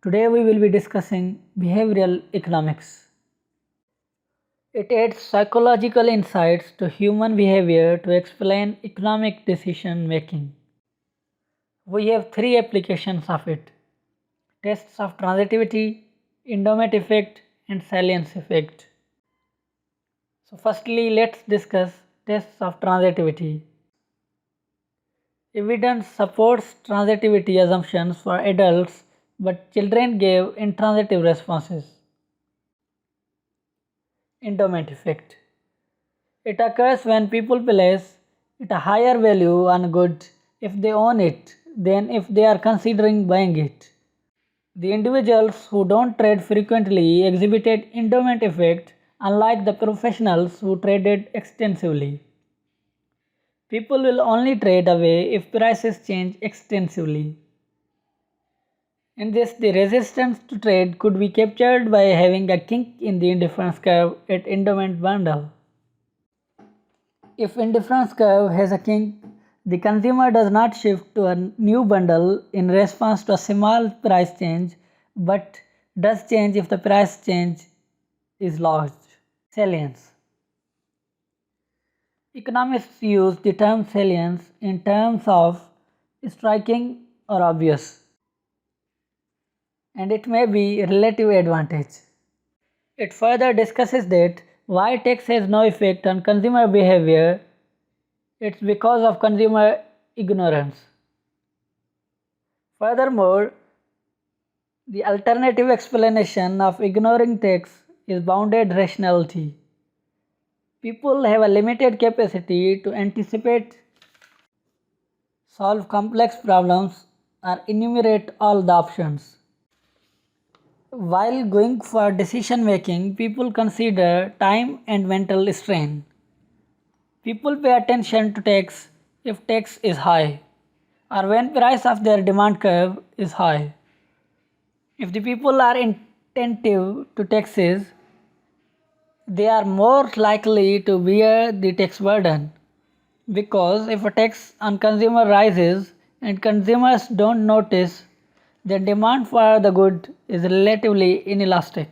Today we will be discussing behavioral economics. It adds psychological insights to human behavior to explain economic decision making. We have three applications of it: tests of transitivity, endowment effect, and salience effect. So firstly, let's discuss tests of transitivity. Evidence supports transitivity assumptions for adults, but children gave intransitive responses. Endowment effect. It occurs when people place a higher value on good if they own it than if they are considering buying it. The individuals who don't trade frequently exhibited endowment effect, unlike the professionals who traded extensively. People will only trade away if prices change extensively. In this, the resistance to trade could be captured by having a kink in the indifference curve at endowment bundle. If indifference curve has a kink, the consumer does not shift to a new bundle in response to a small price change, but does change if the price change is large. Salience. Economists use the term salience in terms of striking or obvious, and it may be a relative advantage. It further discusses that why tax has no effect on consumer behavior. It's because of consumer ignorance. Furthermore, the alternative explanation of ignoring tax is bounded rationality. People have a limited capacity to anticipate, solve complex problems, or enumerate all the options. While going for decision making, people consider time and mental strain. People pay attention to tax if tax is high, or when price of their demand curve is high. If the people are attentive to taxes, they are more likely to bear the tax burden, because if a tax on consumer rises and consumers don't notice, then demand for the good is relatively inelastic.